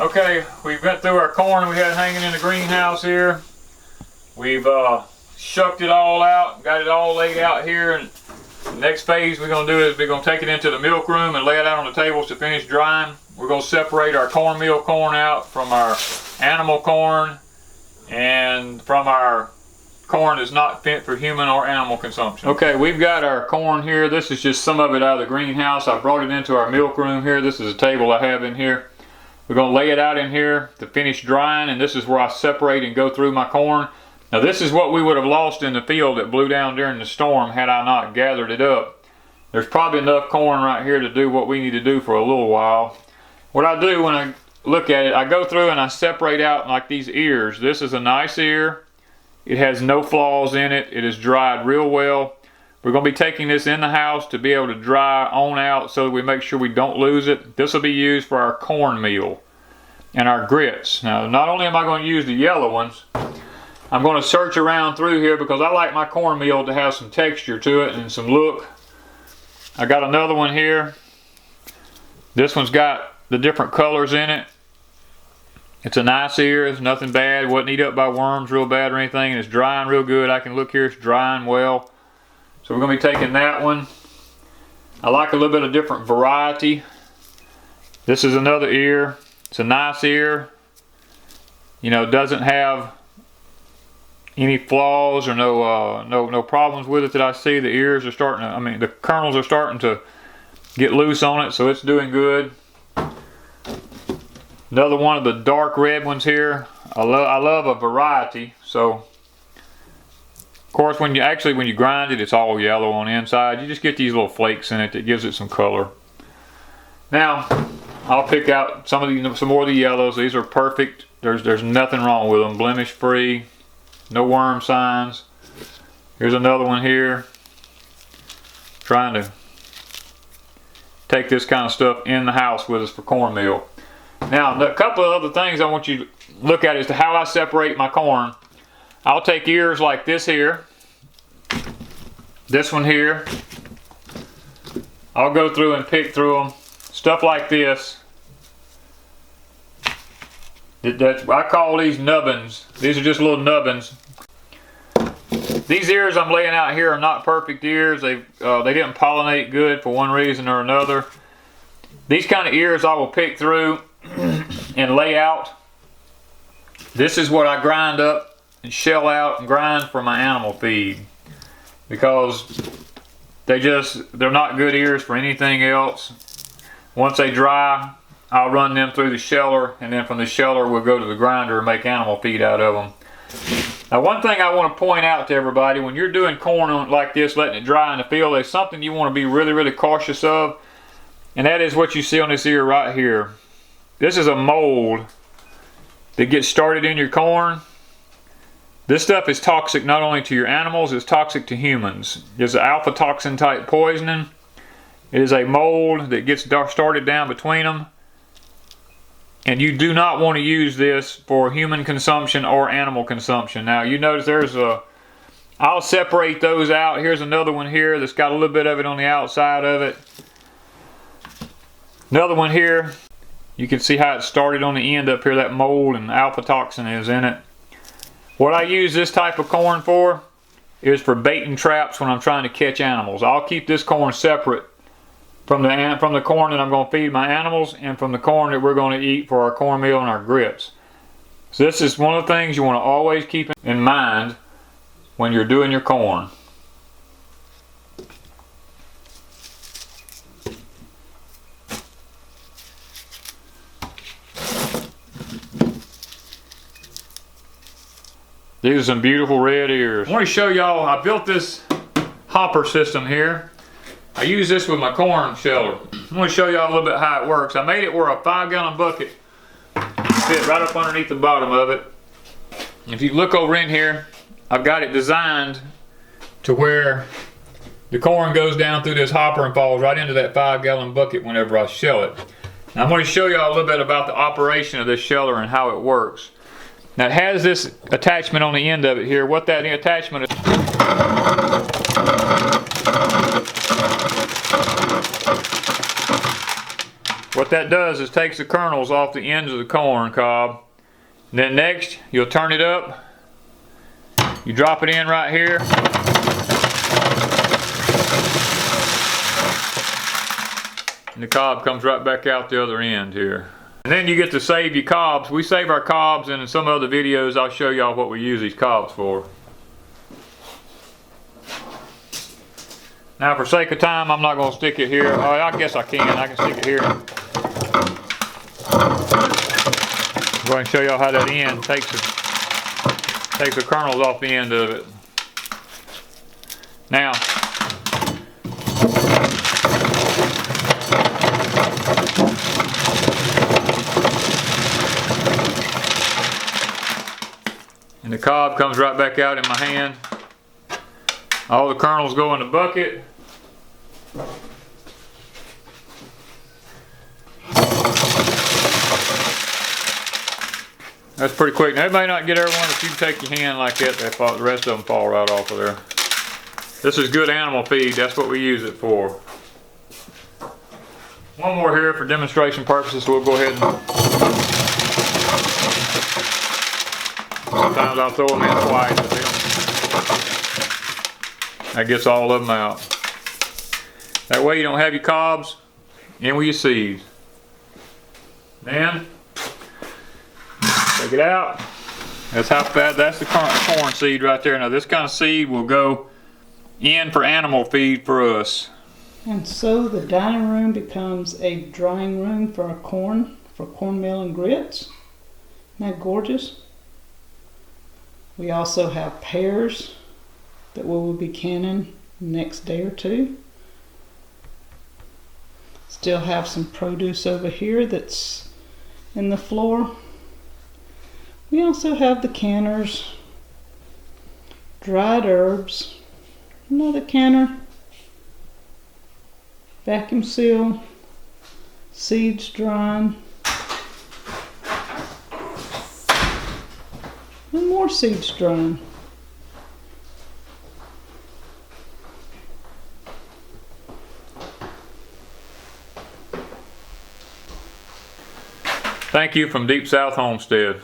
Okay, we've got through our corn we had hanging in the greenhouse here. We've shucked it all out, got it all laid out here, and the next phase we're going to do is we're going to take it into the milk room and lay it out on the tables to finish drying. We're going to separate our cornmeal corn out from our animal corn and from our corn that's not fit for human or animal consumption. Okay, we've got our corn here. This is just some of it out of the greenhouse. I brought it into our milk room here. This is a table I have in here. We're going to lay it out in here to finish drying, and this is where I separate and go through my corn. Now this is what we would have lost in the field that blew down during the storm had I not gathered it up. There's probably enough corn right here to do what we need to do for a little while. What I do when I look at it, I go through and I separate out like these ears. This is a nice ear. It has no flaws in it. It is dried real well. We're going to be taking this in the house to be able to dry on out so that we make sure we don't lose it. This will be used for our cornmeal and our grits. Now not only am I going to use the yellow ones, I'm going to search around through here because I like my cornmeal to have some texture to it and some look. I got another one here. This one's got the different colors in it. It's a nice ear. It's nothing bad. Wasn't eat up by worms real bad or anything. And it's drying real good. I can look here. It's drying well. So we're going to be taking that one. I like a little bit of different variety. This is another ear. It's a nice ear. You know, it doesn't have any flaws or no problems with it that I see. The ears are starting to, I mean, the kernels are starting to get loose on it, so it's doing good. Another one of the dark red ones here. I love a variety. So of course when you grind it, it's all yellow on the inside. You just get these little flakes in it that gives it some color. Now I'll pick out some more of the yellows. These are perfect. There's nothing wrong with them. Blemish free. No worm signs. Here's another one here. Trying to take this kind of stuff in the house with us for cornmeal. Now a couple of other things I want you to look at is to how I separate my corn. I'll take ears like this here. This one here. I'll go through and pick through them. Stuff like this. I call these nubbins. These are just little nubbins. These ears I'm laying out here are not perfect ears. They didn't pollinate good for one reason or another. These kind of ears I will pick through and lay out. This is what I grind up and shell out and grind for my animal feed, because they're not good ears for anything else. Once they dry, I'll run them through the sheller, and then from the sheller we'll go to the grinder and make animal feed out of them. Now one thing I want to point out to everybody, when you're doing corn like this, letting it dry in the field, there's something you want to be really cautious of, and that is what you see on this ear right here. This is a mold that gets started in your corn. This stuff is toxic not only to your animals, it's toxic to humans. It's an alpha toxin type poisoning. It is a mold that gets started down between them. And you do not want to use this for human consumption or animal consumption. Now you notice I'll separate those out. Here's another one here that's got a little bit of it on the outside of it. Another one here. You can see how it started on the end up here. That mold and alpha toxin is in it. What I use this type of corn for is for baiting traps when I'm trying to catch animals. I'll keep this corn separate from the corn that I'm going to feed my animals and from the corn that we're going to eat for our cornmeal and our grits. So this is one of the things you want to always keep in mind when you're doing your corn. These are some beautiful red ears. I want to show y'all, I built this hopper system here. I use this with my corn sheller. I'm going to show y'all a little bit how it works. I made it where a 5-gallon bucket fit right up underneath the bottom of it. If you look over in here, I've got it designed to where the corn goes down through this hopper and falls right into that 5-gallon bucket whenever I shell it. Now I'm going to show y'all a little bit about the operation of this sheller and how it works. Now it has this attachment on the end of it here. What that attachment is, that does is takes the kernels off the ends of the corn cob. And then next, you'll turn it up. You drop it in right here. And the cob comes right back out the other end here. And then you get to save your cobs. We save our cobs, and in some other videos I'll show y'all what we use these cobs for. Now for sake of time, I'm not going to stick it here. Oh, I guess I can stick it here. I'm going to show y'all how that end takes the kernels off the end of it. Now, and the cob comes right back out in my hand. All the kernels go in the bucket. That's pretty quick. Now, it may not get everyone if you take your hand like that, the rest of them fall right off of there. This is good animal feed. That's what we use it for. One more here for demonstration purposes. We'll go ahead and sometimes I'll throw them in twice. That gets all of them out. That way you don't have your cobs in with your seeds. Then take it out. That's how fat. That's the corn seed right there. Now this kind of seed will go in for animal feed for us. And so the dining room becomes a drying room for our corn, for cornmeal and grits. Isn't that gorgeous? We also have pears that we will be canning next day or two. Still have some produce over here that's in the floor. We also have the canners, dried herbs, another canner, vacuum seal, seeds drying, and more seeds drying. Thank you from Deep South Homestead.